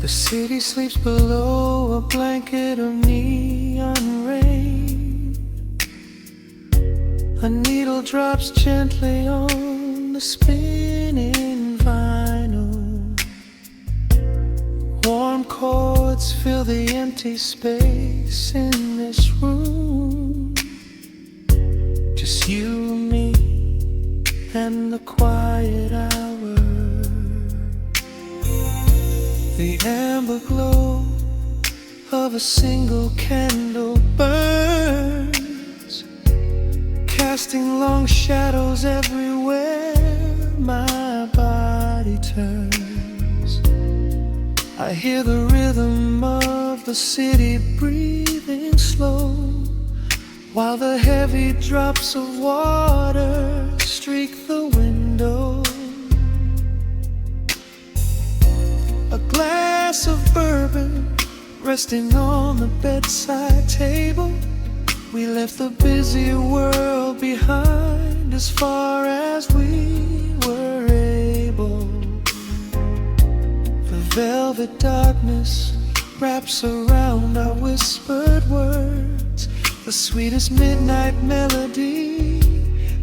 The city sleeps below a blanket of neon rain. A needle drops gently on the spinning vinyl. Warm chords fill the empty space in this room. Just you, me, and the quiet hour. The amber glow of a single candle burns, casting long shadows everywhere my body turns. I hear the rhythm of the city breathing slow, while the heavy drops of water streak the window. A glass of bourbon resting on the bedside table. We left the busy world behind as far as we were able. The velvet darkness wraps around our whispered words, the sweetest midnight melody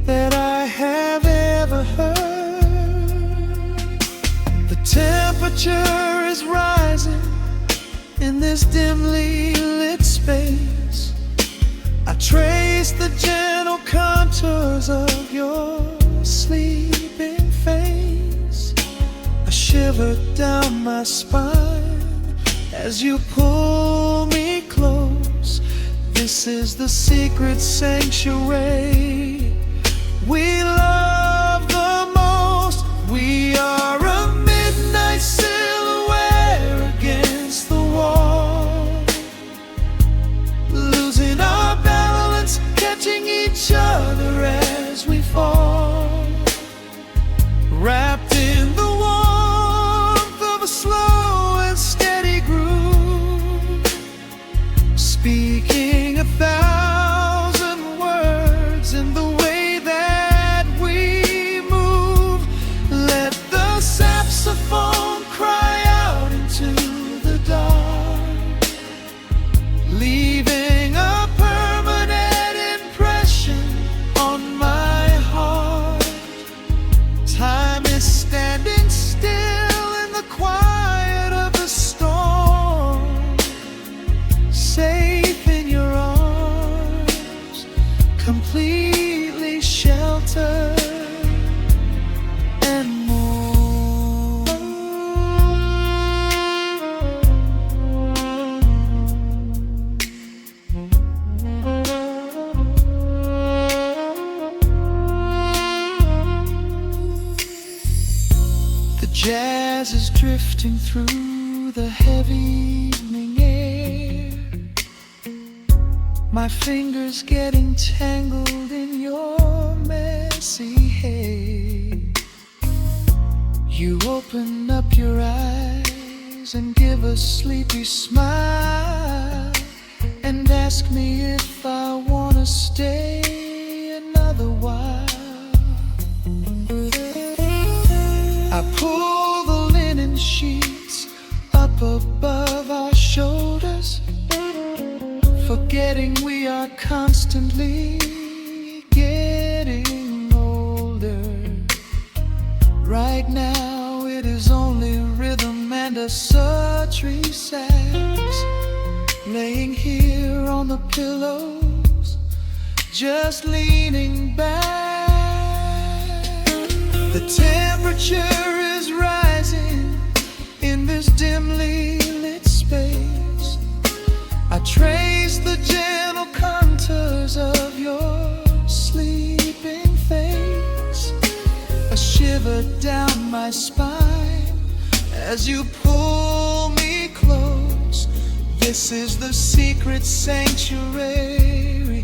that I have ever heard. The temperature is rising in this dimly lit space. I trace the gentle contours of your sleeping face. A shiver down my spine as you pull me close. This is the secret sanctuary we love the most. We are a midnight silhouette against the wall, losing our balance, catching each other as we fall, wrapped in the warmth of a slow and steady groove, speaking 1,000 words in the way that we move. Let the saxophone cry out into the dark, leaving a permanent impression on my heart. Time is standing still in the quiet of the storm, safe in your arms, completely sheltered and more. The jazz is drifting through the heavy evening air, my fingers getting tangled in your messy hair. You open up your eyes and give a sleepy smile, and ask me if I wanna stay another while. I pull the linen sheets up above our shoulders, forgetting we are constantly getting older. Right now it is only rhythm and a sultry sax, laying here on the pillows, just leaning back. The temperature is rising in this dimly lit space. I trace the gentle contours of your sleeping face. A shiver down my spine as you pull me close. This is the secret sanctuary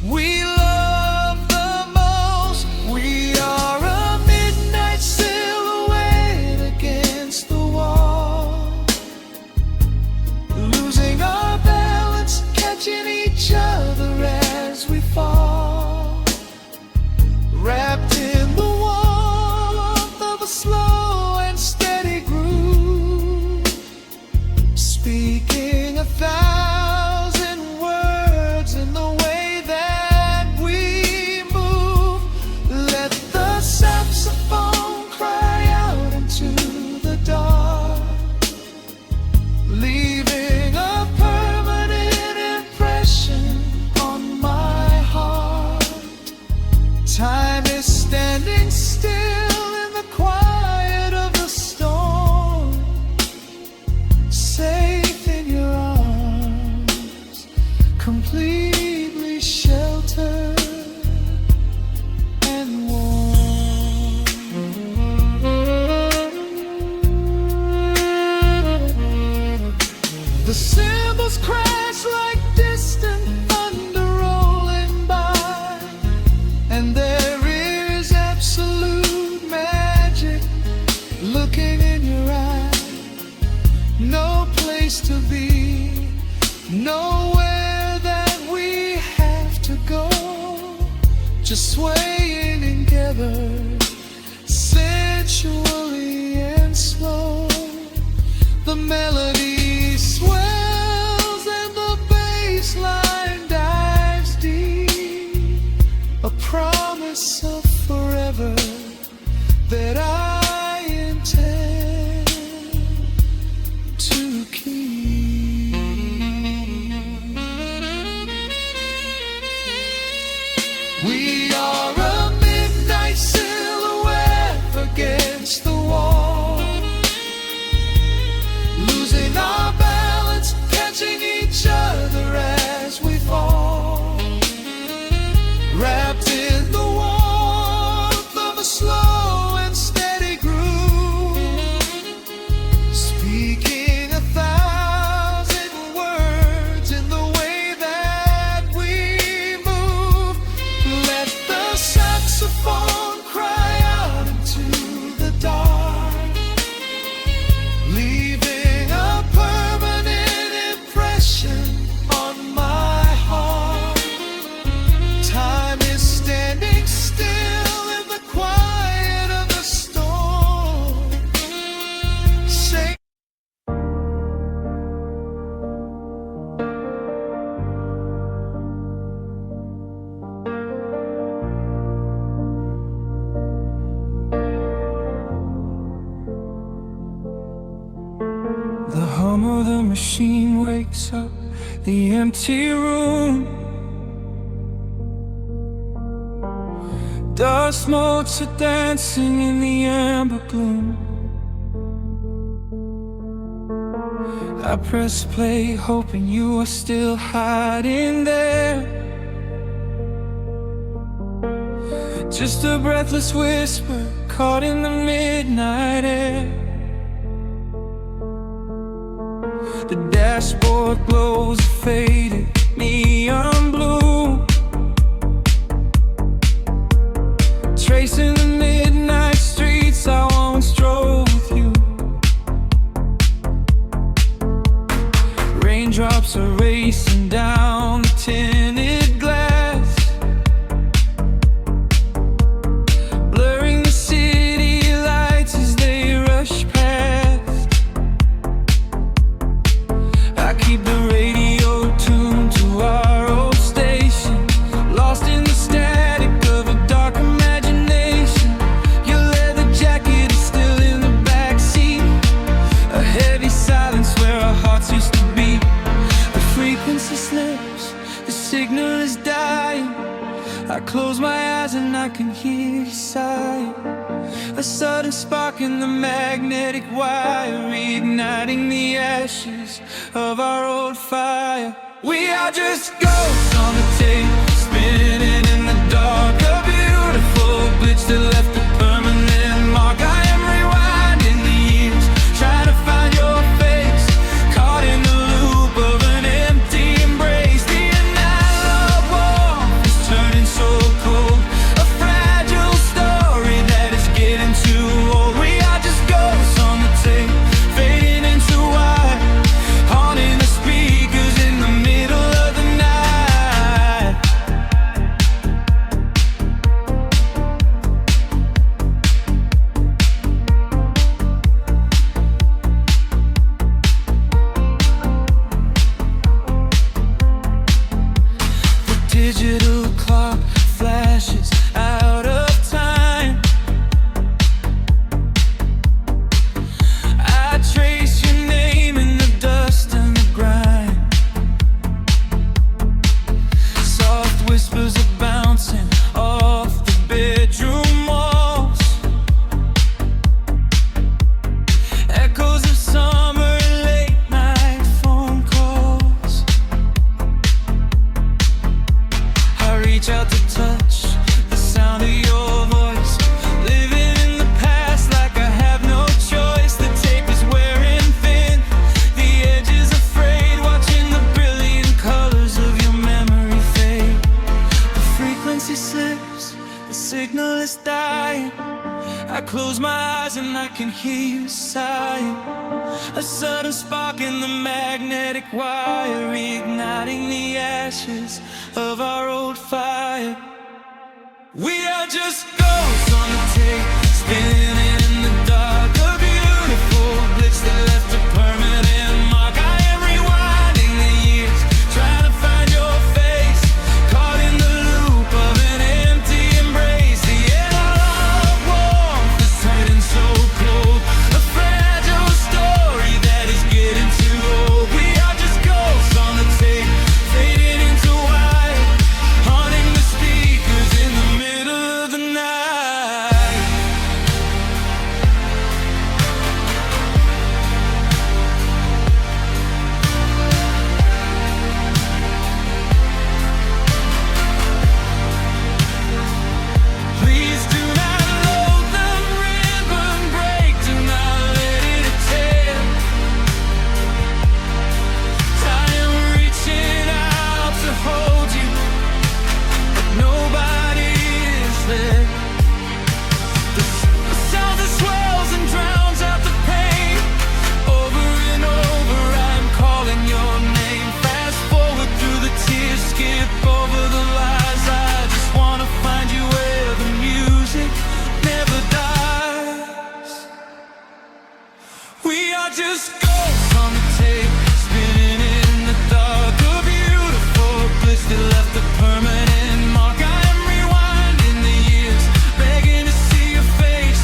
we love the most. We are a midnight silhouette against the wall, losing our balance, catching each other as we fall, wrapped in the warmth of a slow and steady groove, The cymbals crash like distant thunder rolling by, and there is absolute magic looking in your eye. No place to be, nowhere that we have to go, just swaying together, sensually and slow. The melody swells and the bass line dives deep, a promise of forever that I intend to keep. We are a midnight silhouette against the wall, losing our balance, catching each other as we fall, wrapped in the warmth of a slow and steady groove, speaking 1,000 words in the way that we move. Let the saxophone cry out into the dark, leaving a permanent impression on my heart. Time is standing still in the quiet of the storm. Say the hum of the machine wakes up the empty room. Dust motes are dancing in the amber gloom. I press play, hoping you are still hiding there. Just a breathless whisper caught in the midnight air. The dashboard glows a faded neon blue, tracing the midnight streets I once drove with you. Raindrops are racing down the tinted glass, blurring the city lights as they rush past. I keep the radio tuned to our old station, lost in the static of a dark imagination. Your leather jacket is still in the backseat, a heavy silence where our hearts used to beat. The frequency slips, the signal is dying. I close my eyes and I can hear you sighing. A sudden spark in the magnetic wire, reigniting the ashes of our old fire. We are just ghosts on the tape, spinning in the dark. A beautiful glitch that left a permanent mark. I am rewinding the years, trying to find your face, caught in the loop of an empty embrace. The analog warmth is turning so cold, a fragile story that is getting too old. We are just ghosts on the tape, fading into white, haunting the speakers in the middle of the night. close my eyes and I can hear you sighing. A sudden spark in the magnetic wire, igniting the ashes of our old fire. We are just ghosts on the tape, spinning in the dark. A beautiful blitz that left a permanent mark. I am rewinding the years, trying to find your face, caught in the loop of an empty embrace. The air of warmth is turning so cold, a fragile story that is getting too old. We are just ghosts on the tape, fading into white, haunting the speakers in the middle of the night. Please do not load the ribbon break, do not let it tear. I am reaching out to hold you, but nobody is there. The sound that swells and drowns out the pain. Over and over I'm calling your name. Fast forward through the tears, skip over the lies. I just wanna find you where the music never dies. We are just ghosts on the tape, spinning in the dark. A beautiful bliss that left a permanent mark. I am rewinding the years, begging to see your face,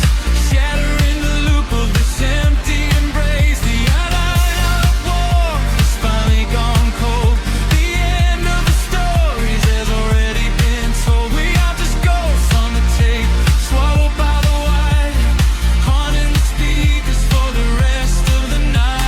shattering the loop of this empty embrace. The outline of war has finally gone cold. The end of the stories has already been told. We are just ghosts on the tape, swallowed by the wire, haunting the speakers for the rest of the night.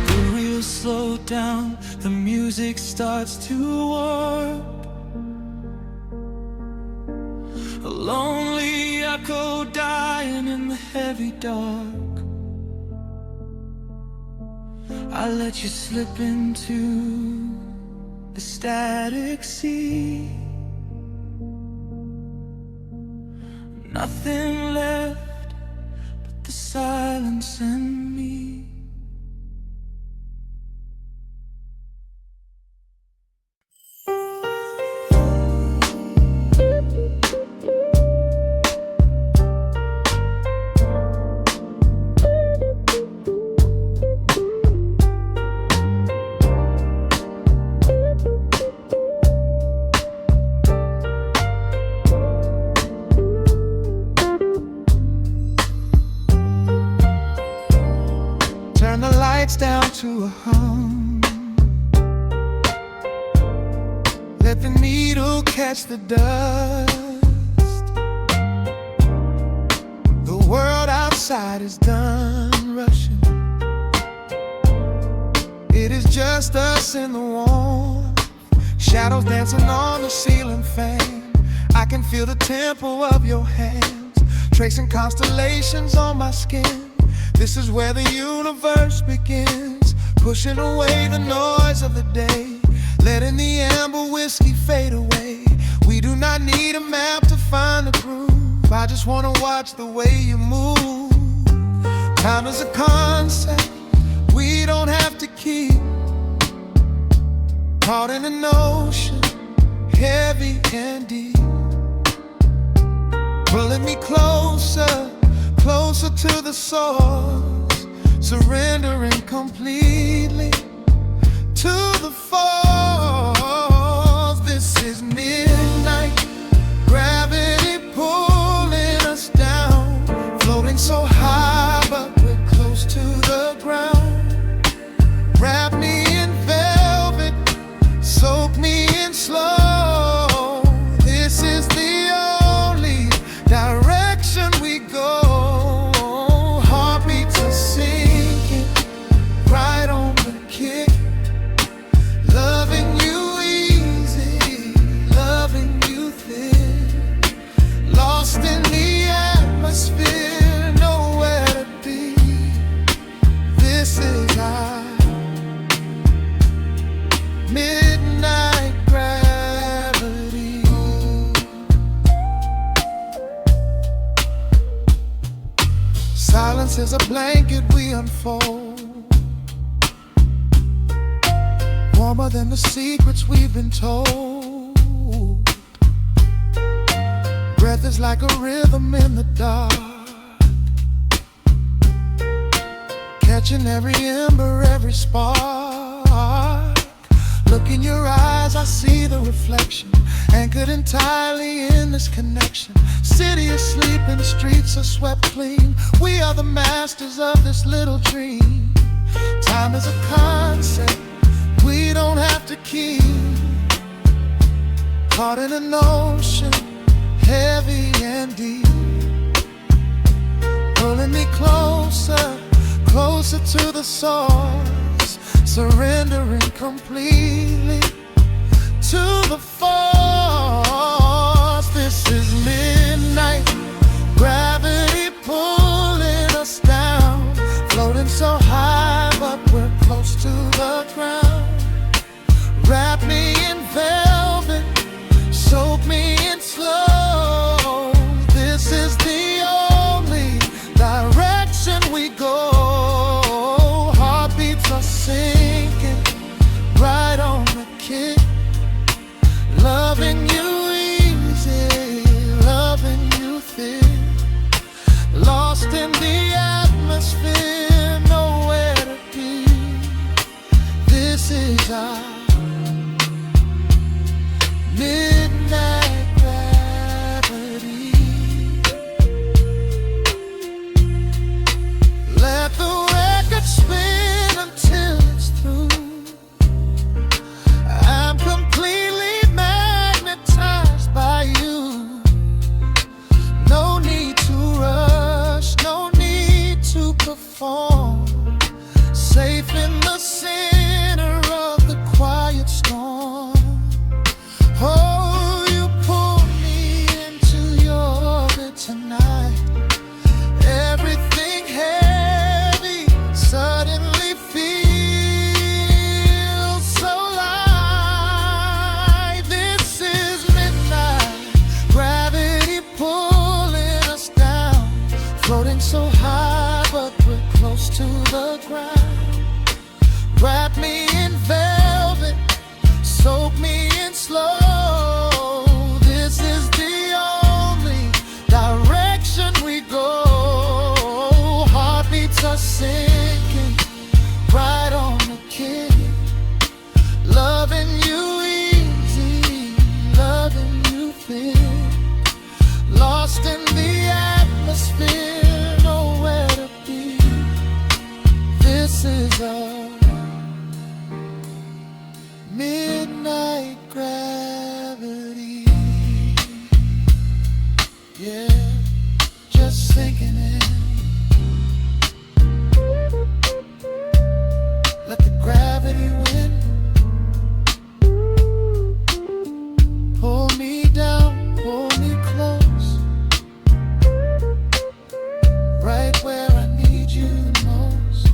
The reels slow down, the music starts to warp. A lonely echo dying in the heavy dark. I let you slip into the static sea. Nothing left but the silence and me. Turn the lights down to a hum. Let the needle catch the dust. The world outside is done rushing. It is just us in the warmth, shadows dancing on the ceiling fan. I can feel the tempo of your hands, tracing constellations on my skin. This is where the universe begins, pushing away the noise of the day, letting the amber whiskey fade away. We do not need a map to find the groove. I just wanna watch the way you move. Time is a concept we don't have to keep. Caught in an ocean, heavy and deep, pulling me closer, closer to the source, surrendering completely to the force. This is midnight, gravity pulling us down, floating so high but we're close to the ground. Wrap me in velvet, soak me in slow. This is the only direction we go. Heartbeats are sinking right on the kick. Love as a blanket we unfold, warmer than the secrets we've been told. Breath is like a rhythm in the dark, catching every ember, every spark. Look in your eyes, I see the reflection, anchored entirely in this connection. City is sleeping, streets are swept clean. We are the masters of this little dream. Time is a concept we don't have to keep, caught in an ocean, heavy and deep, pulling me closer, closer to the source, surrendering completely to the force. This is midnight gravity pulling us down, floating so high but we're close to the ground. Wrap me in velvet, soak me in slow. This is the only direction we go. Heartbeats are sinking right on the kick. Loving you easy, loving you thick. Lost in the atmosphere, nowhere to be. This is our midnight gravity. Let the record spin until it's through. I'm completely magnetized by you. No need to rush, no need to perform. Safe in the center of the quiet storm. Oh, you pull me into your orbit tonight. Everything heavy suddenly feels so light. This is midnight gravity pulling us down, floating so high but we're close to the ground. Wrap me in velvet, soak me in slow. This is the only direction we go. Heartbeats are sinking right on the kick. Loving you easy, loving you thick. Lost in the atmosphere, nowhere to be. This is our midnight gravity. Yeah, just sinking in. Let the gravity win. Pull me down, pull me close, right where I need you most.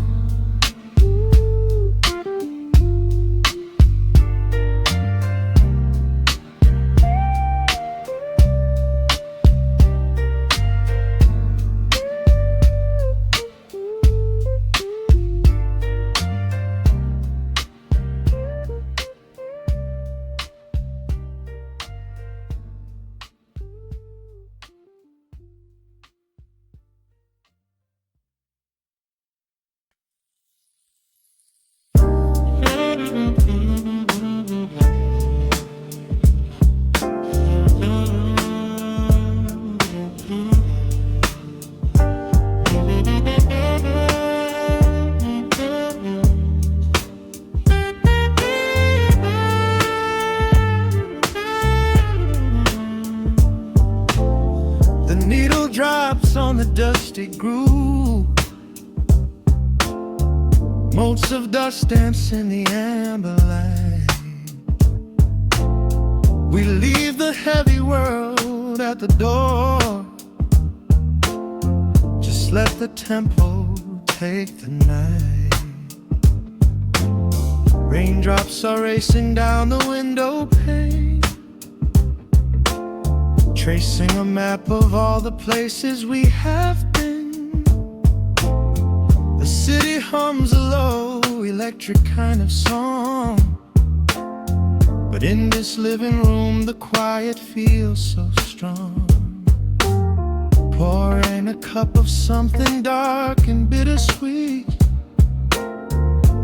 Drops on the dusty groove, motes of dust dance in the amber light. We leave the heavy world at the door, just let the tempo take the night. Raindrops are racing down the window pane, tracing a map of all the places we have been. city hums a low, electric kind of song, but in this living room the quiet feels so strong. Pouring a cup of something dark and bittersweet,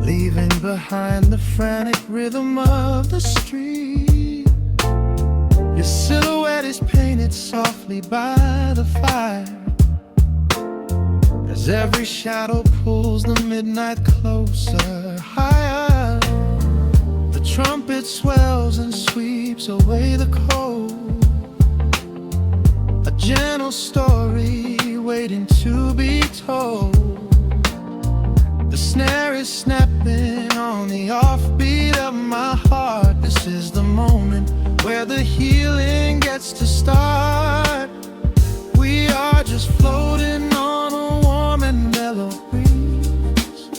leaving behind the frantic rhythm of the street. Your silhouette is painted softly by the fire, as every shadow pulls the midnight closer, higher. The trumpet swells and sweeps away the cold, a gentle story waiting to be told. The snare is snapping on the offbeat of my heart. This is the moment where the healing gets to start. We are just floating on a warm and mellow breeze,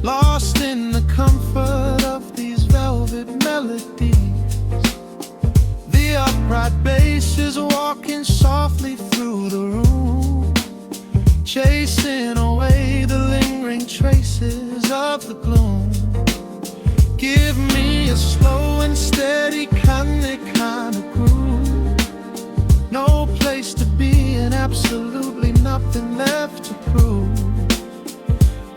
lost in the comfort of these velvet melodies. The upright bass is walking softly through the room, chasing away the lingering traces of the gloom. Give me a slow and steady kind of groove, no place to be and absolutely nothing left to prove.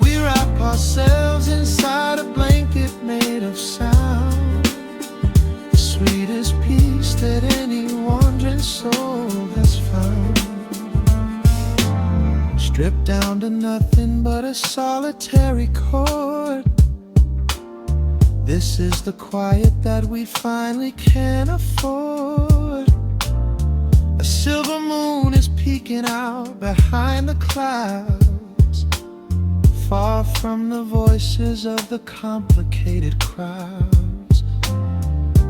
We wrap ourselves inside a blanket made of sound, the sweetest peace that any wandering soul has found. Stripped down to nothing but a solitary chord, this is the quiet that we finally can afford. A silver moon is peeking out behind the clouds, far from the voices of the complicated crowds.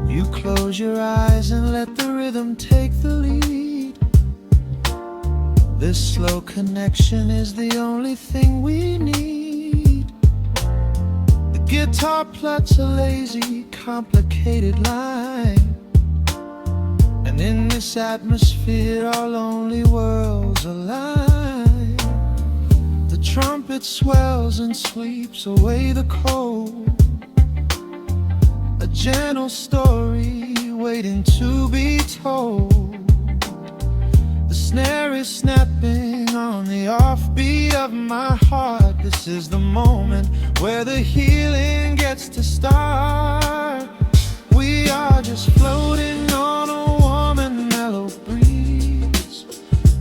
You close your eyes and let the rhythm take the lead. This slow connection is the only thing we need. The guitar plucks a lazy, complicated line, and in this atmosphere our lonely worlds align. The trumpet swells and sweeps away the cold, a gentle story waiting to be told. The snare is snapping on the offbeat of my heart. This is the moment where the healing gets to start. We are just floating on a warm and mellow breeze,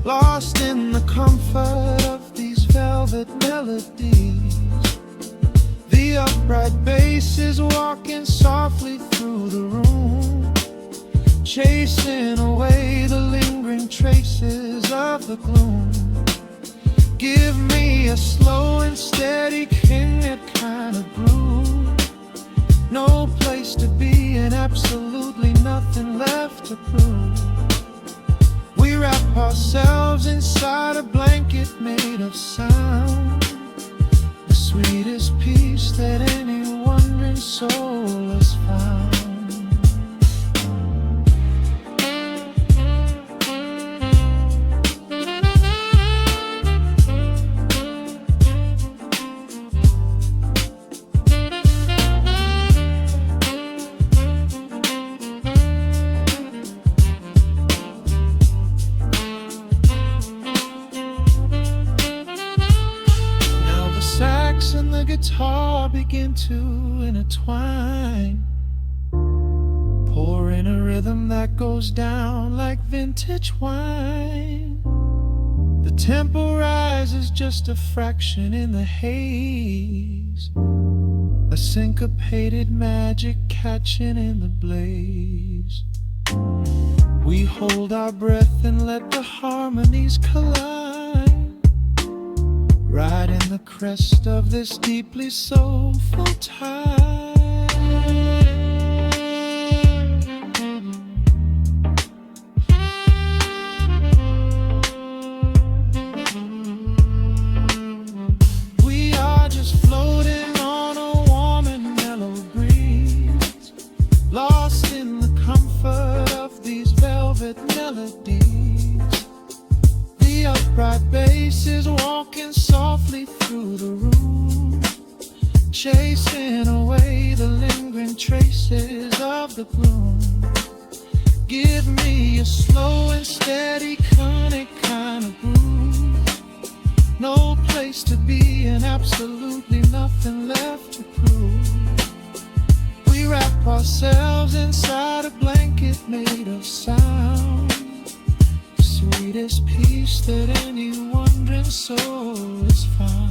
lost in the comfort of these velvet melodies. The upright bass is walking softly through the room, chasing away the lingering traces of the gloom. Give me a slow and steady kind of groove, no place to be and absolutely nothing left to prove. We wrap ourselves inside a blanket made of sound, the sweetest peace that any wandering soul has found. And the guitar begin to intertwine, pouring a rhythm that goes down like vintage wine. The tempo rises just a fraction in the haze, a syncopated magic catching in the blaze. We hold our breath and let the harmonies collide, right in the crest of this deeply soulful tide. We are just floating on a warm and mellow breeze, lost in the comfort of these velvet melodies. The upright bass is walking softly through the room, chasing away the lingering traces of the gloom. Give me a slow and steady conic kind of groove. No place to be and absolutely nothing left to prove. We wrap ourselves inside a blanket made of sound, the sweetest peace that any wandering soul has found.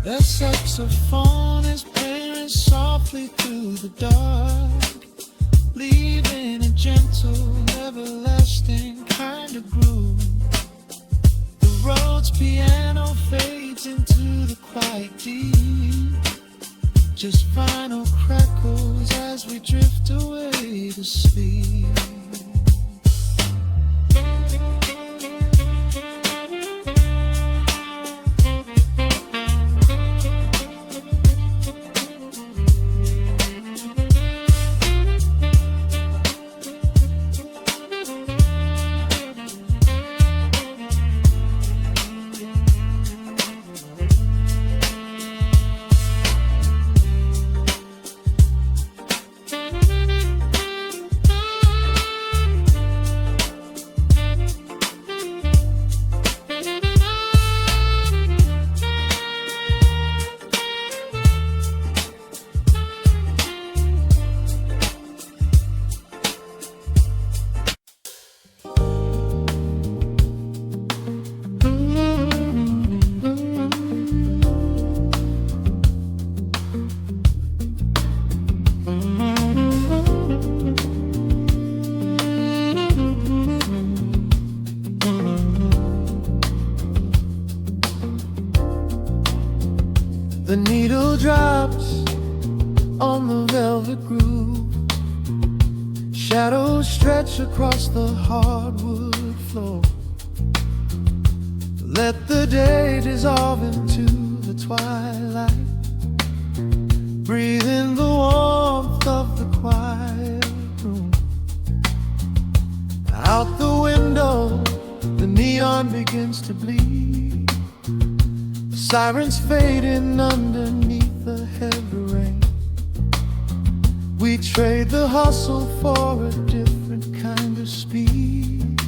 The saxophone is playing softly through the dark, leaving a gentle, everlasting kind of groove. The road's piano fades into the quiet deep, just final crackles as we drift away to sleep. The needle drops on the velvet groove, shadows stretch across the hardwood floor. Let the day dissolve into the twilight, breathe in the warmth of the quiet room. Out the window, the neon begins to bleed, sirens fading underneath the heavy rain. We trade the hustle for a different kind of speed,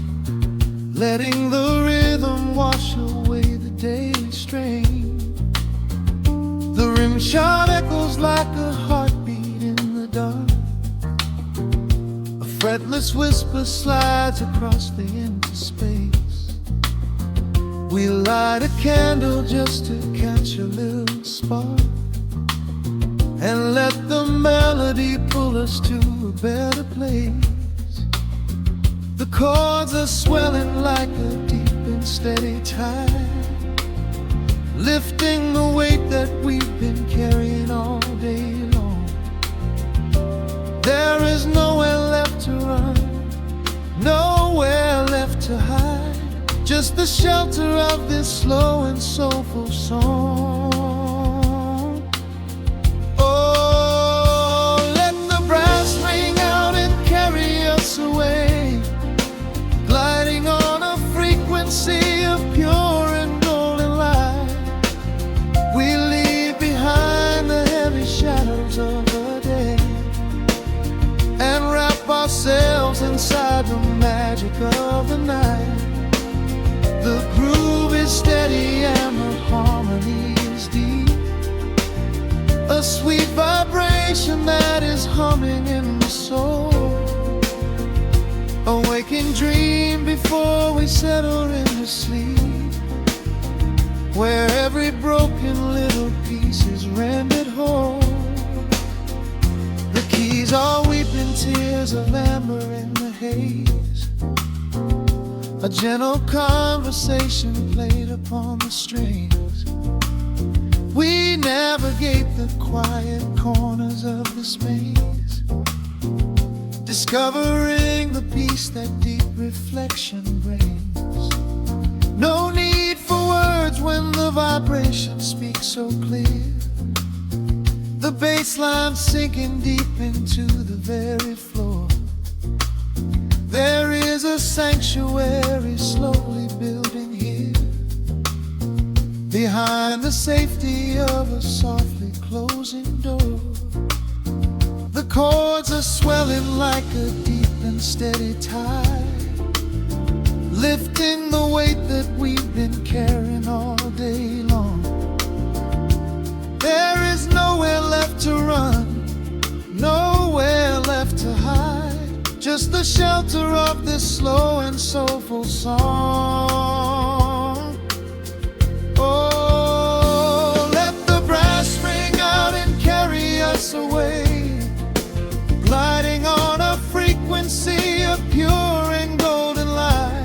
letting the rhythm wash away the daily strain. The rim shot echoes like a heartbeat in the dark, a fretless whisper slides across the empty space. We light a candle just to catch a little spark, and let the melody pull us to a better place. The chords are swelling like a deep and steady tide, lifting the weight that we've been carrying all day long. There is nowhere left to run, nowhere left to hide, just the shelter of this slow and soulful song. Oh, let the brass ring out and carry us away, gliding on a frequency of pure and golden light. We leave behind the heavy shadows of the day, and wrap ourselves inside the magic of the night. The groove is steady and the harmony is deep, a sweet vibration that is humming in the soul, a waking dream before we settle into sleep, where every broken little piece is rendered whole. The keys are weeping tears of amber in the haze, a gentle conversation played upon the strings. We navigate the quiet corners of this maze, discovering the peace that deep reflection brings. No need for words when the vibration speaks so clear. The bass line sinking deep into the very floor. There is a sanctuary slowly building here, behind the safety of a softly closing door. The chords are swelling like a deep and steady tide, lifting the weight that we've been carrying all day long. There is nowhere left to run, nowhere left to hide, just the shelter of this slow and soulful song. Oh, let the brass ring out and carry us away, gliding on a frequency of pure and golden light.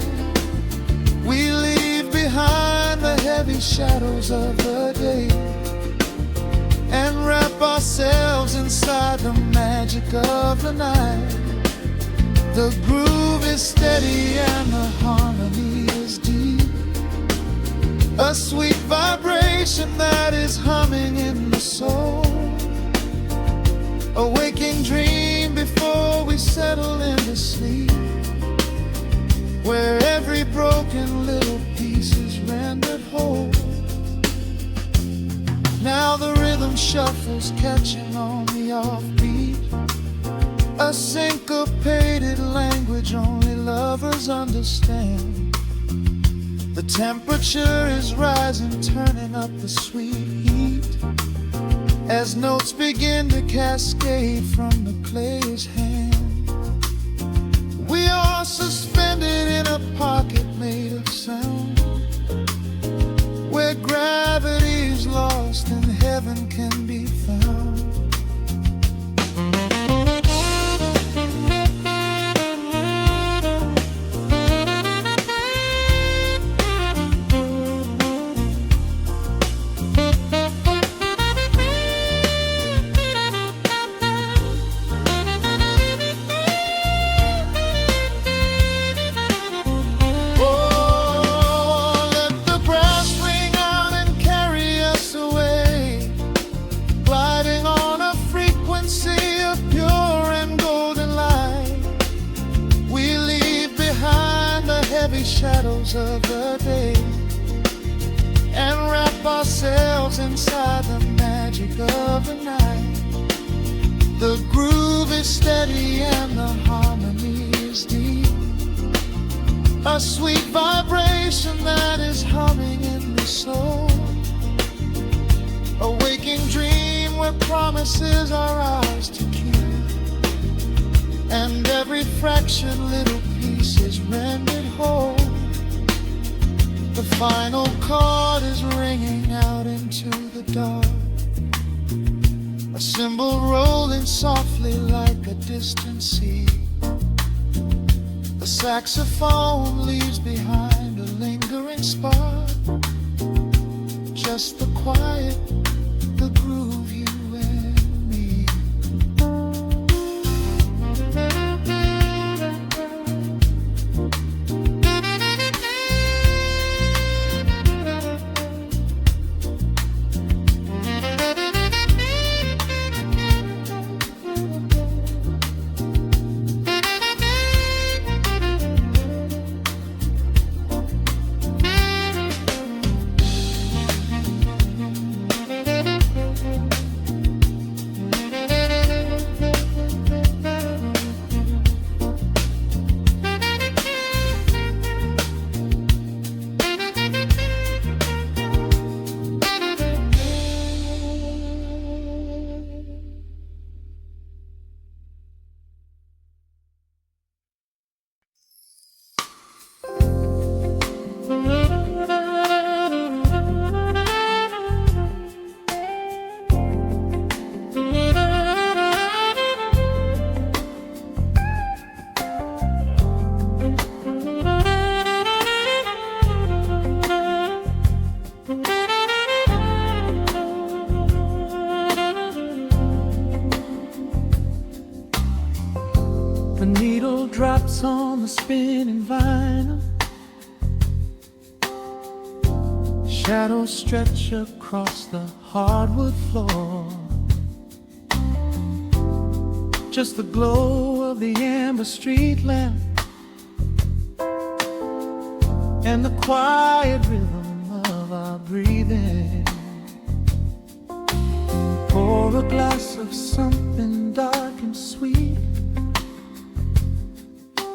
We leave behind the heavy shadows of the day and wrap ourselves inside the magic of the night. The groove is steady and the harmony is deep, a sweet vibration that is humming in the soul. A waking dream before we settle into sleep, where every broken little piece is rendered whole. Now the rhythm shuffles, catching on the offbeat, a syncopated language only lovers understand. The temperature is rising, turning up the sweet heat, as notes begin to cascade from the clay's hand. We are suspended in a pocket made of sound, where gravity is lost and heaven can be found. Shadows of the day and wrap ourselves inside the magic of the night. The groove is steady and the harmony is deep, a sweet vibration that is humming in the soul. A waking dream where promises are ours to keep, and every fraction little piece is rendered whole. The final chord is ringing out into the dark, a cymbal rolling softly like a distant sea. The saxophone leaves behind a lingering spark, just the quiet, the groove, you and me. spinning vinyl. Shadows stretch across the hardwood floor. Just the glow of the amber street lamp and the quiet rhythm of our breathing. Pour a glass of something dark and sweet.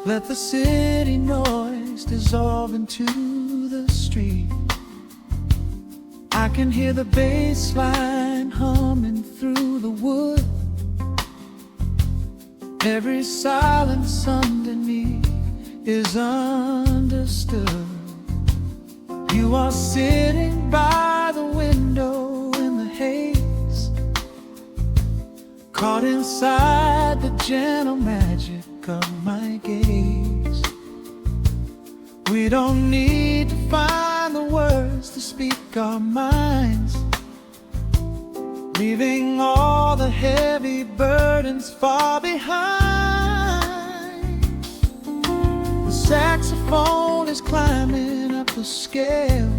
Let the city noise dissolve into the street. I can hear the bass line humming through the wood. Every silence underneath is understood. You are sitting by the window in the haze, caught inside the gentle magic of my gaze. We don't need to find the words to speak our minds, leaving all the heavy burdens far behind. The saxophone is climbing up the scale.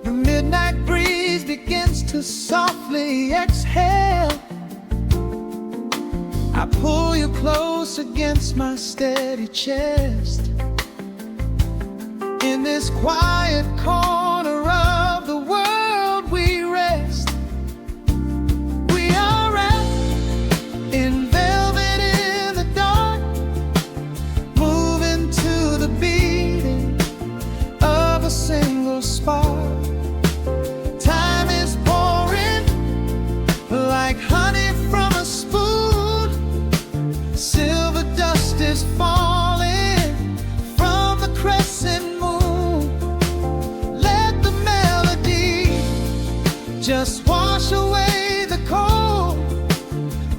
The midnight breeze begins to softly exhale. I pull you close against my steady chest. In this quiet corner of the world we rest. We are wrapped in velvet in the dark, moving to the beating of a single spark. Time is pouring like honey from a spoon. Silver dust is falling from the crescent moon. Let the melody just wash away the cold.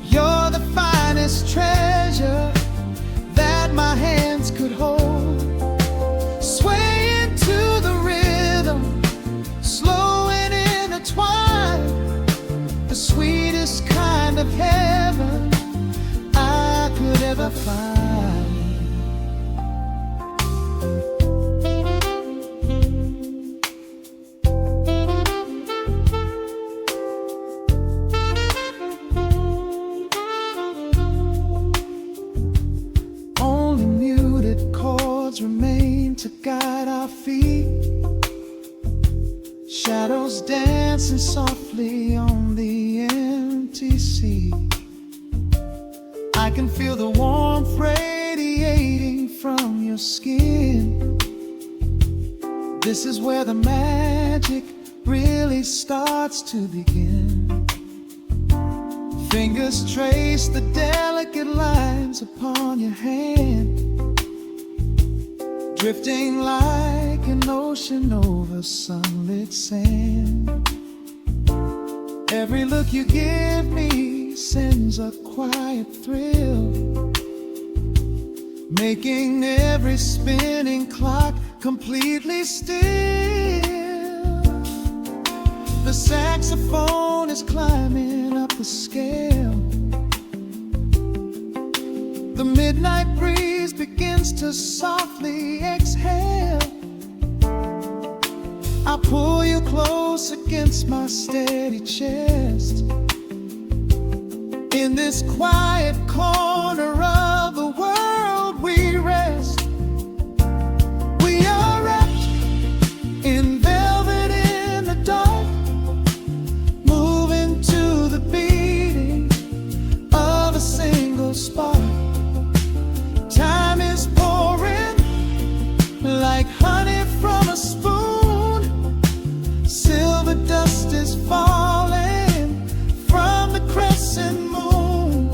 You're the finest treasure that my hands could hold. Swaying to the rhythm, slow and intertwined. The sweetest kind of heaven I could ever find. Only muted chords remain to guide our feet. Shadows dancing softly on the empty sea. I can feel the warmth radiating from your skin. This is where the magic really starts to begin. Fingers trace the delicate lines upon your hand, drifting like an ocean over sunlit sand. Every look you give me sends a quiet thrill, making every spinning clock completely still. The saxophone is climbing up the scale. The midnight breeze begins to softly exhale. I pull you close against my steady chest. In this quiet corner of the world we rest. We are wrapped in velvet in the dark, moving to the beating of a single spark. Time is pouring like honey from a spoon. Silver dust is falling from the crescent moon.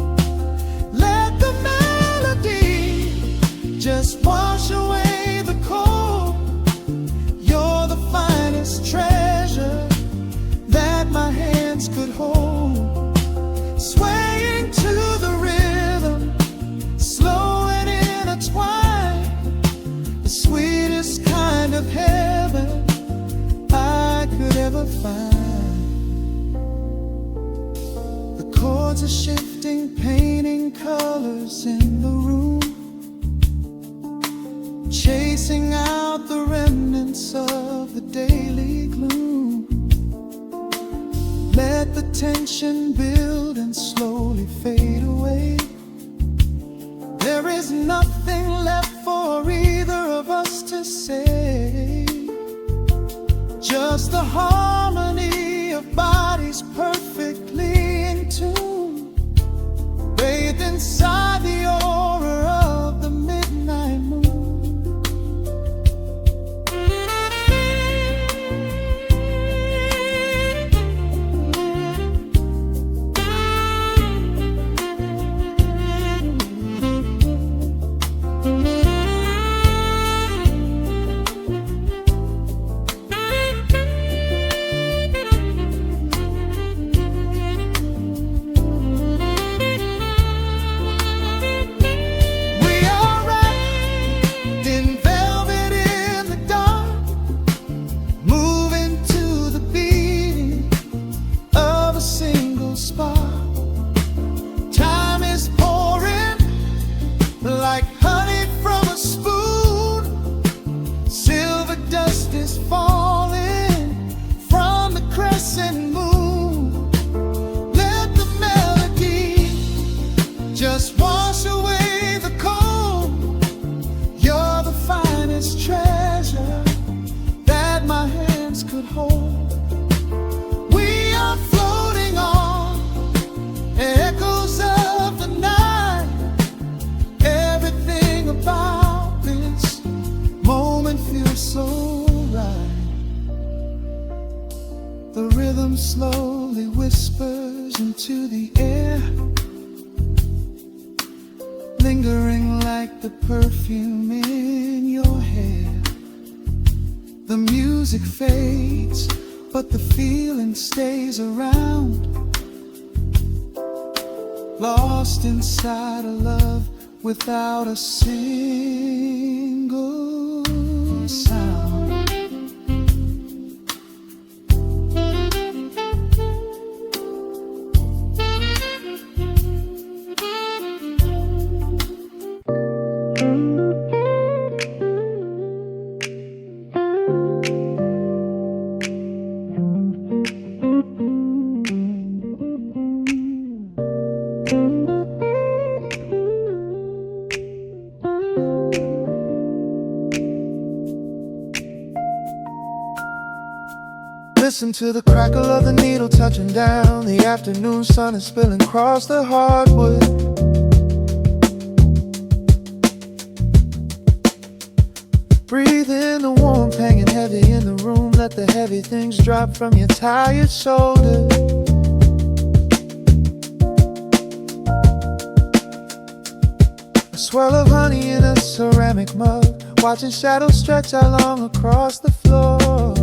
Let the melody just wash away the cold. You're the finest treasure that my hands could hold. Swaying to the rhythm, slow and intertwined. The sweetest kind of heaven I could ever find. The chords are shifting, painting colors in the room. chasing out the remnants of the daily gloom. Let the tension build and slowly fade away. There is nothing left for either of us to say, just the harmony of bodies perfectly in tune, bathed inside the aura of the midnight moon. Like honey from a spoon, silver dust is falling from the crescent moon. Let the melody just wash away the cold. You're the finest treasure that my hands could hold. We are floating on echoes of the night. About this moment feels so right. The rhythm slowly whispers into the air, lingering like the perfume in your hair. The music fades, but the feeling stays around, lost inside a love without a single sound. Listen to the crackle of the needle touching down. The afternoon sun is spilling across the hardwood. Breathe in the warmth hanging heavy in the room. Let the heavy things drop from your tired shoulders. A swirl of honey in a ceramic mug, watching shadows stretch out long across the floor.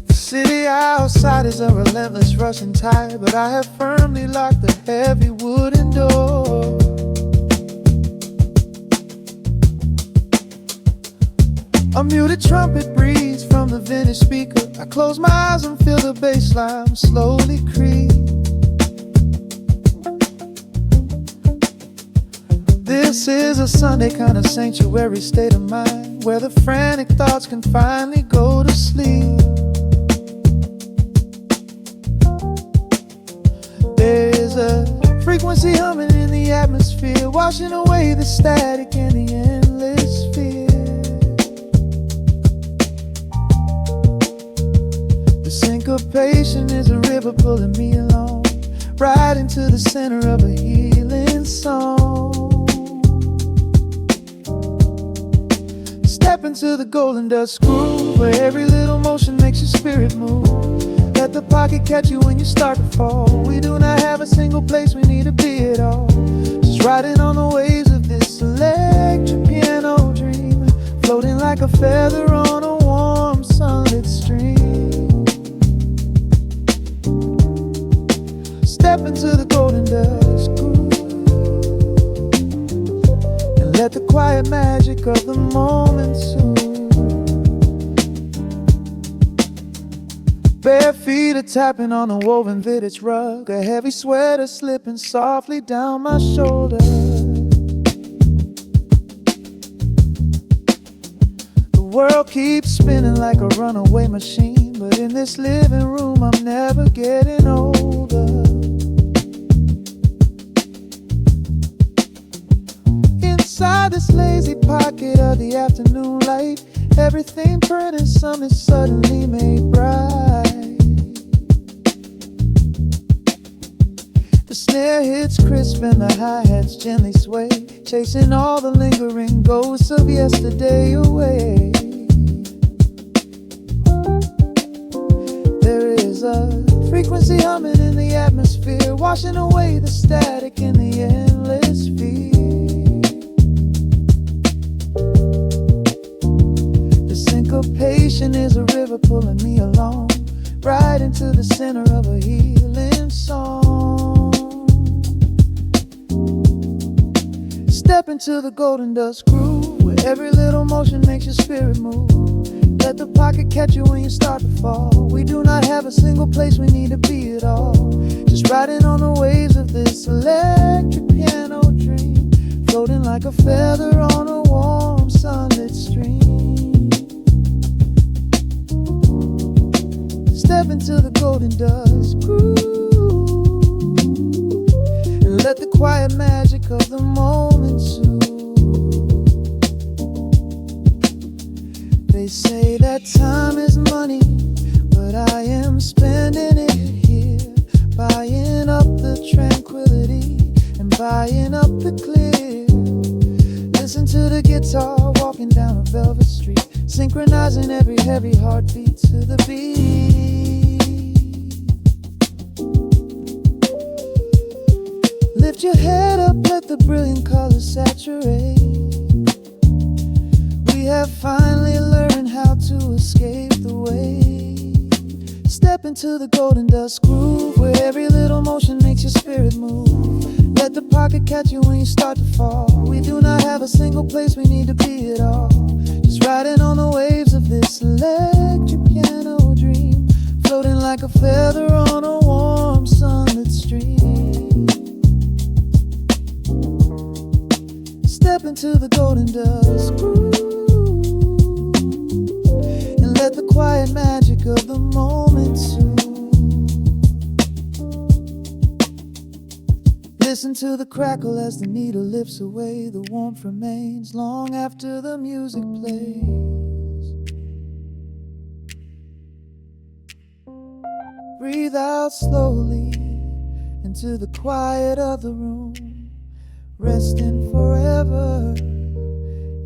City outside is a relentless rushing tide, but I have firmly locked the heavy wooden door. A muted trumpet breathes from the vintage speaker. I close my eyes and feel the bass line slowly creep. This is a Sunday kind of sanctuary state of mind, where the frantic thoughts can finally go to sleep. There's a frequency humming in the atmosphere, washing away the static and the endless fear. The syncopation is a river pulling me along, right into the center of a healing song. Step into the golden dust groove, where every little motion makes your spirit move. Let the pocket catch you when you start to fall. We do not have a single place we need to be at all. Just riding on the waves of this electric piano dream, floating like a feather on a warm sunlit stream. Step into the golden dust groove, and let the quiet magic of the moment soothe. Bare feet feet are tapping on a woven vintage rug, a heavy sweater slipping softly down my shoulder. The world keeps spinning like a runaway machine, but in this living room I'm never getting older. Inside this lazy pocket of the afternoon light, everything burning, something suddenly made bright. The snare hits crisp and the hi-hats gently sway, chasing all the lingering ghosts of yesterday away. There is a frequency humming in the atmosphere, washing away the static in the endless fear. Syncopation is a river pulling me along, right into the center of a healing song. Step into the golden dust groove, where every little motion makes your spirit move. Let the pocket catch you when you start to fall. We do not have a single place we need to be at all, just riding on the waves of this electric piano dream, floating like a feather on a warm sunlit stream. Step into the golden dust groove and let the quiet magic of the moment soothe. They say that time is money, but I am spending it here, buying up the tranquility and buying up the clear. Listen to the guitar walking down a velvet street, synchronizing every heavy heartbeat to the beat. Lift your head up, let the brilliant colors saturate. We have finally learned how to escape the weight. Step into the golden dust groove, where every little motion makes your spirit move. Let the pocket catch you when you start to fall. We do not have a single place we need to be at all, just riding on the waves of this electric piano dream, floating like a feather on a warm sunlit stream. Step into the golden dust groove and let the quiet magic of the moment soothe. Listen to the crackle as the needle lifts away. The warmth remains long after the music plays. Breathe out slowly into the quiet of the room, resting forever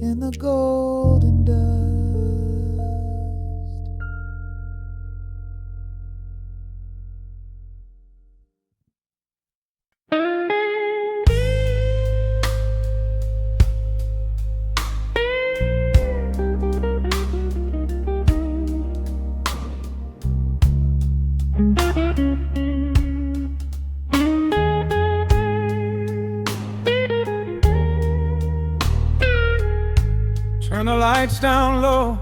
in the golden dust. Turn the lights down low,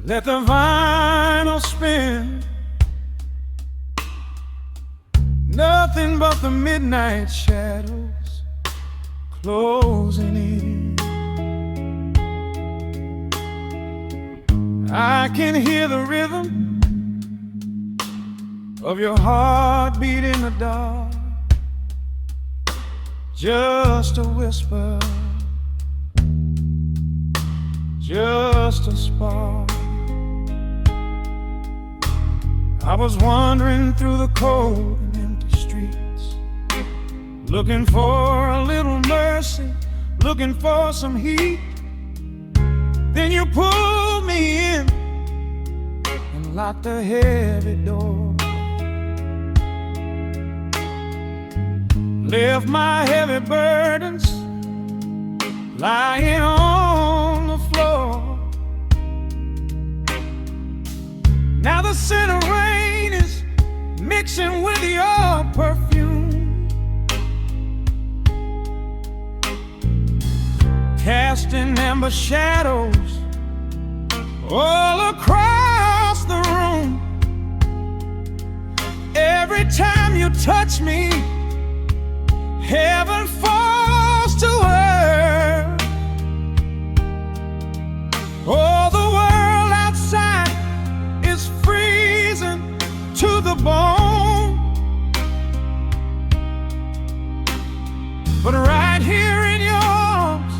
let the vinyl spin. Nothing but the midnight shadows closing in. I can hear the rhythm of your heartbeat in the dark, just a whisper, just a spark. I was wandering through the cold and empty streets, looking for a little mercy, looking for some heat. Then you pulled me in and locked the heavy door, left my heavy burdens lying on the floor. Now the scent of rain is mixing with your perfume, casting amber shadows all across the room. time you touch me, heaven falls to earth. Oh, the world outside is freezing to the bone, but right here in your arms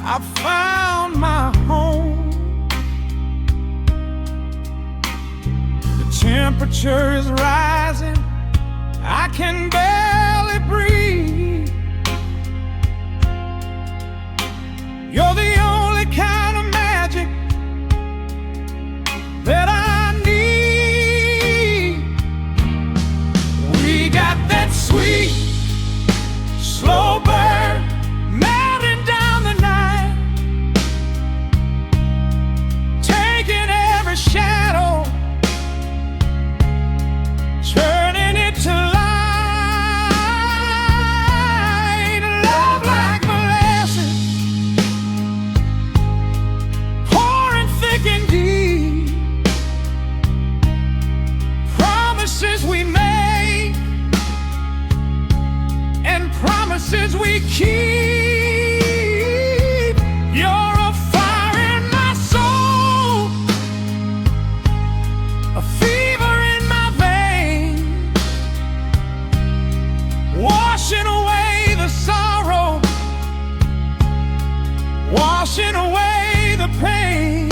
I found my home. The temperature is rising, I can barely breathe. You're the only kind of magic that I need. We got that sweet, slow burn, melting down the night, taking every shadow, turning it to light. Love like molasses, pouring thick and deep. Promises we made and promises we keep. You're a fire in my soul, a fever in my veins, washing away the sorrow, washing away the pain.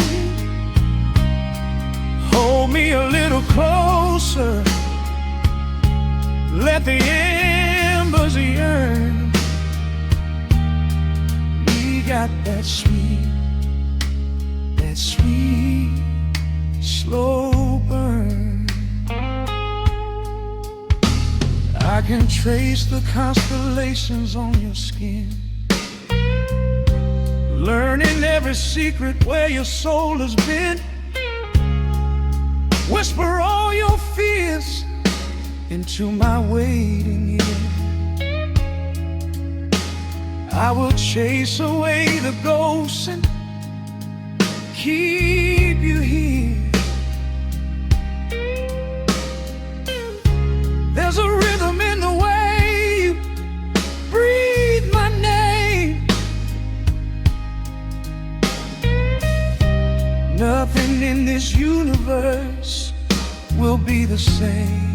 Hold me a little closer, let the embers yearn. We got that sweet, slow burn. I can trace the constellations on your skin, learning every secret where your soul has been. Whisper all your fears into my waiting ear. I will chase away the ghosts and keep you here. There's a rhythm in the way you breathe my name. Nothing in this universe will be the same.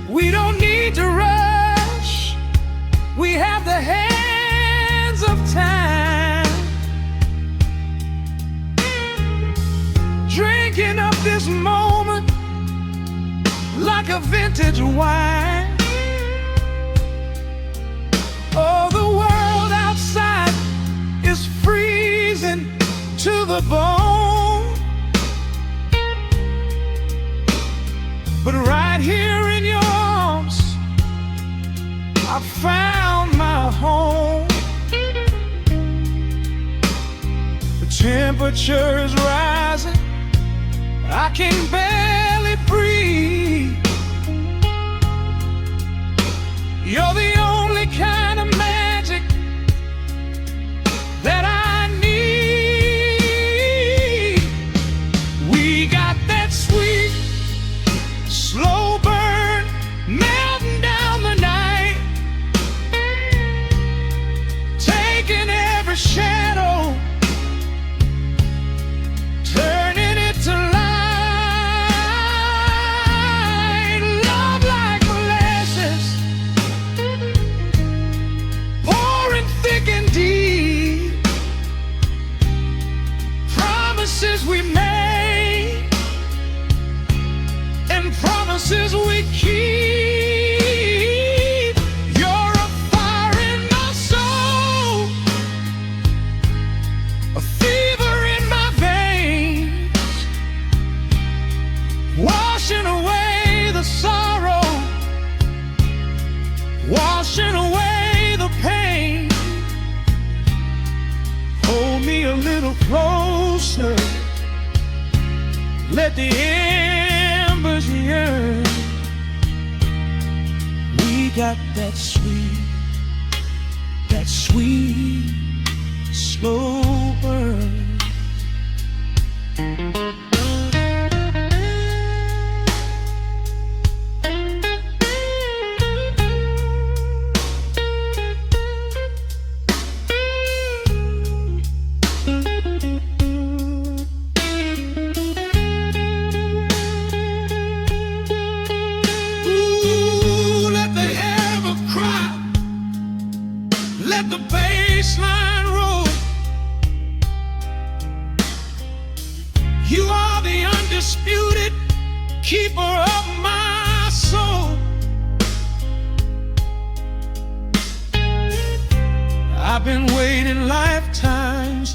We don't need to rush, we have the hands of time, drinking up this moment like a vintage wine. Oh, the world outside is freezing to the bone, but right here in your arms I found my home. The temperature is rising, I can barely breathe. You're the only kind of magic that I need. We got that sweet, slow burn, melting down the night, taking every shadow, turning it to light. Love like molasses, pouring thick and deep. Promises we made and promises we keep. You're a fire in my soul, a fever in my veins, washing away the sorrow, washing away the pain. Hold me a little closer, let the embers yearn. We got that sweet, slow burn.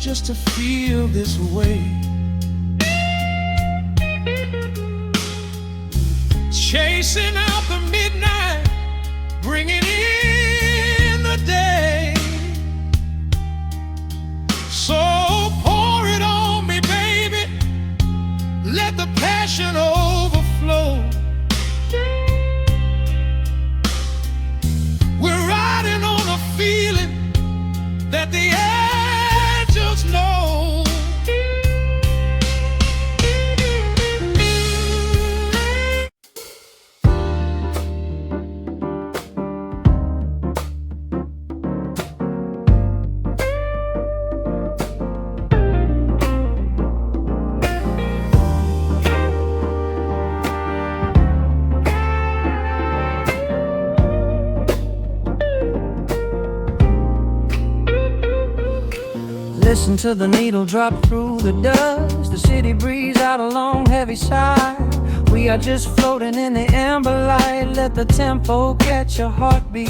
just to feel this way. Chasing out the midnight, bringing in the day. So pour it on me, baby, let the passion overflow. We're riding on a feeling that the angels know. Listen to the needle drop through the dust. The city breeze out a long heavy sigh. We are just floating in the amber light. Let the tempo catch your heartbeat.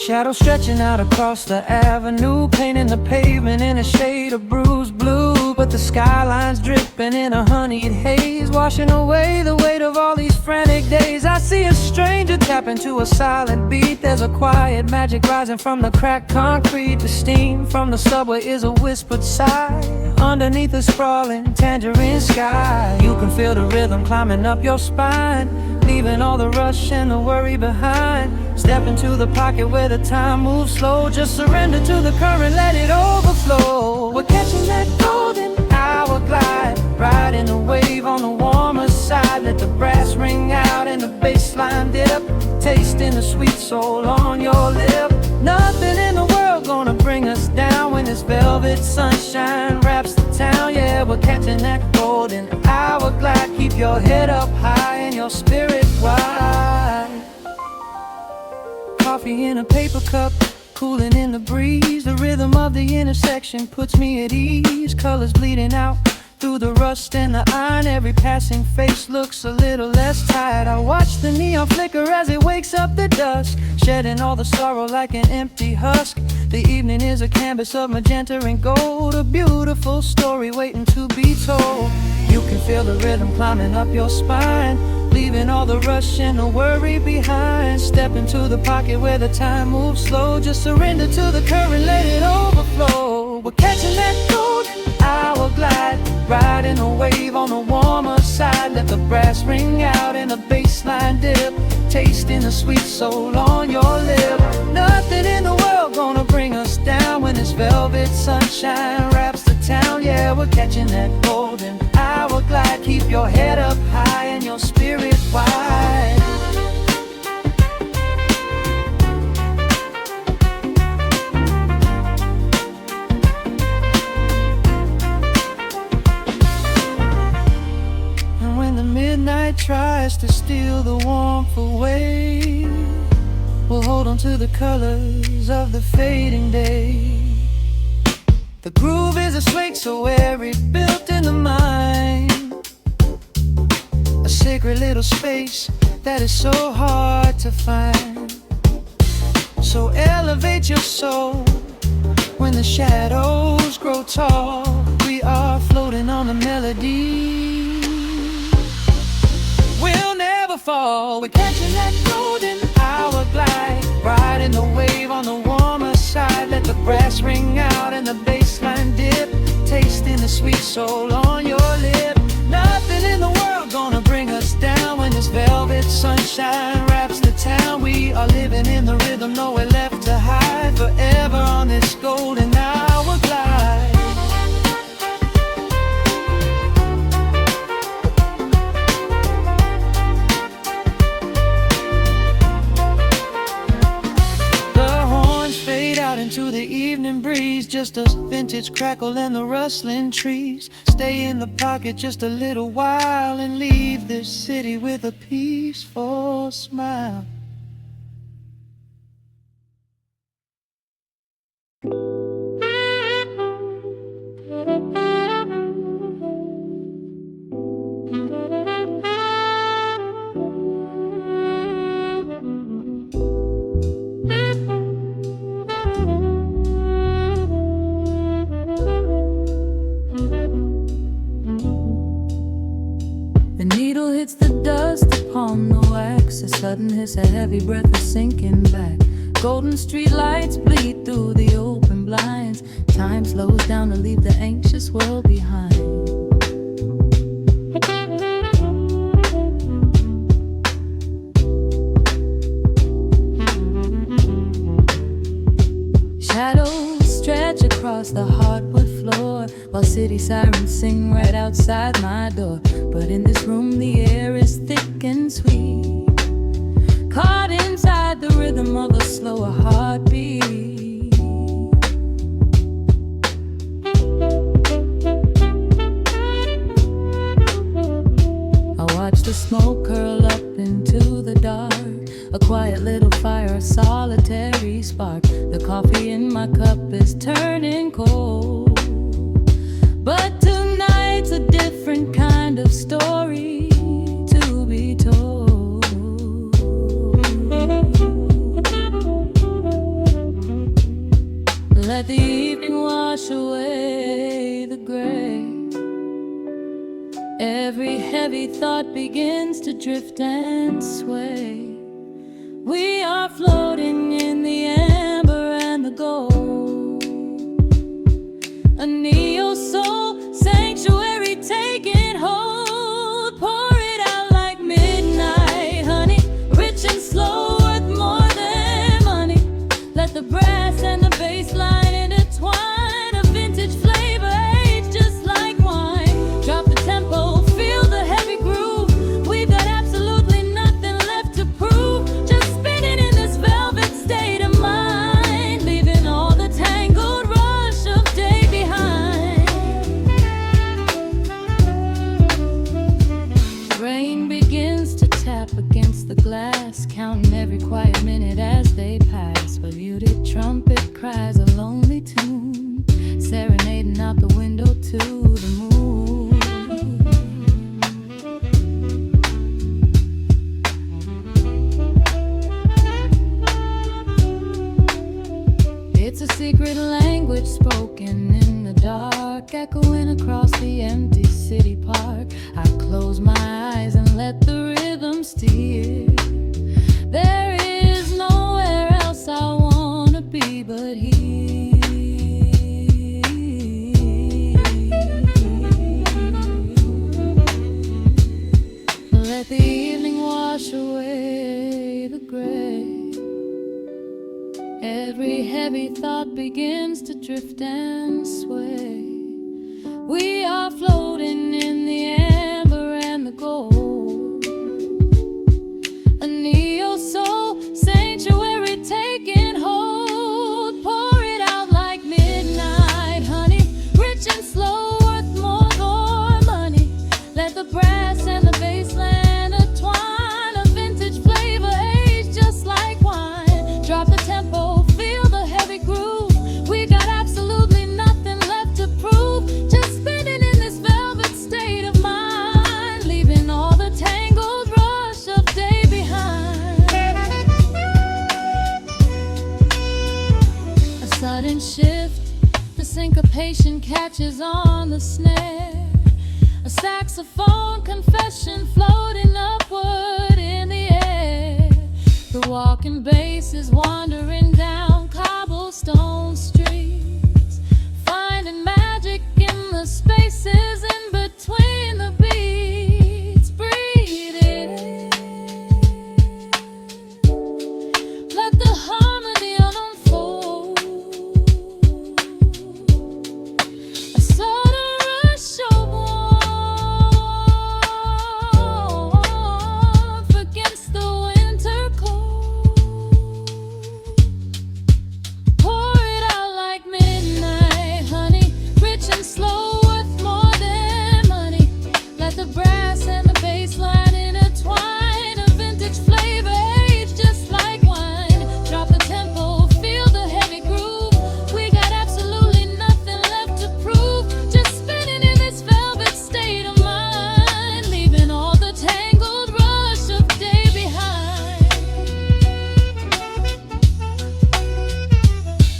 Shadows stretching out across the avenue, painting the pavement in a shade of bruised blue. But the skyline's dripping in a honeyed haze, washing away the weight of all these frantic days. I see a stranger tap into a silent beat. There's a quiet magic rising from the cracked concrete. The steam from the subway is a whispered sigh underneath the sprawling tangerine sky. You can feel the rhythm climbing up your spine, leaving all the rush and the worry behind. Step into the pocket where the time moves slow. Just surrender to the current, let it overflow. We're catching that golden hour glide, riding the wave on the warmer side. Let the brass ring out and the bass line dip, tasting the sweet soul on your lip. Nothing in the world gonna bring us down when this velvet sunshine wraps the town. Yeah, we're catching that golden hour glide. Keep your head up high and your spirit wide. Coffee in a paper cup, cooling in the breeze. The rhythm of the intersection puts me at ease. Colors bleeding out through the rust and the iron. Every passing face looks a little less tired. I watch the neon flicker as it wakes up the dusk, shedding all the sorrow like an empty husk. The evening is a canvas of magenta and gold, a beautiful story waiting to be told. You can feel the rhythm climbing up your spine, leaving all the rush and the worry behind. Step into the pocket where the time moves slow. Just surrender to the current, let it overflow. We're catching that golden hour glide, riding a wave on the warmer side. Let the brass ring out and the bass line dip, tasting the sweet soul on your lip. Nothing in the world gonna bring us down when this velvet sunshine wraps the town. Yeah, we're catching that golden hour glide. Keep your head up high and your spirit wide. And when the midnight tries to steal the warmth away, we'll hold on to the colors of the fading day. The groove is a swing so airy, built in the mind, a sacred little space that is so hard to find. So elevate your soul when the shadows grow tall. We are floating on the melody, we'll never fall. We're catching that golden hour glide, riding the wave on the warmer side. Let the brass ring out and the bass line dip, tasting the sweet soul on your lip. Nothing in the world gonna bring us down when this velvet sunshine wraps the town. We are living in the rhythm, nowhere left to hide, forever on this golden hour glide. Into the evening breeze, just a vintage crackle and the rustling trees. Stay in the pocket just a little while and leave this city with a peaceful smile. sudden hiss, a heavy breath is sinking back. Golden street lights bleed through the open blinds. Time slows down to leave the anxious world behind. Shadows stretch across the hardwood floor, while city sirens sing right outside my door. But in this room the air is thick and sweet, caught inside the rhythm of a slower heartbeat. I watch the smoke curl up into the dark, a quiet little fire, a solitary spark. The coffee in my cup is turning cold, but tonight's a different kind of story to be told. Let the evening wash away the gray. Every heavy thought begins to drift and sway. We are floating in the amber and the gold, a neo-soul sanctuary taking hold. Pour it out like midnight honey, rich and slow, worth more than money. Let the brass and the bass line intertwine, a vintage flavor aged just like wine. Drop the tempo, feel the heavy groove. We've got absolutely nothing left to prove, just spinning in this velvet state of mind, leaving all the tangled rush of day behind. Rain begins to tap against the glass, counting every quiet minute as they pass. A muted trumpet cries a lonely tune, serenading out the window to the moon. It's a secret language spoken in the dark, echoing across the empty city park. I close my eyes and let the rhythm steer. There is nowhere else I wanna be but here. Let the evening wash away the gray. Every heavy thought begins to drift and sway. We are floating in the amber and the gold, a neo-soul sanctuary taking hold. Pour it out like midnight honey, rich and slow, worth more money. Let the brass and the bass line intertwine, a vintage flavor aged just like wine. Drop the tempo, feel the heavy groove. We got absolutely nothing left to prove, just spinning in this velvet state of mind, leaving all the tangled rush of day behind. A sudden shift, the syncopation catches on the snare. A saxophone confession floating upward in the air. The walking bass is wandering down cobblestone streets, finding magic in the spaces in between the beats. Breathe it in, let the harmony unfold. A sudden rush of warmth against the winter cold. Pour it out like midnight honey, rich and slow, worth more than money. Let the brass and the bass line intertwine, a vintage flavor aged just like wine. Drop the tempo, feel the heavy groove. We got absolutely nothing left to prove, just spinning in this velvet state of mind, leaving all the tangled rush of day behind.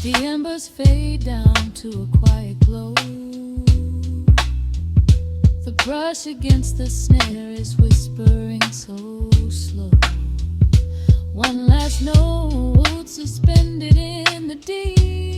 The embers fade down to a quiet glow. The brush against the snare is whispering so slow. Notes suspended in the deep.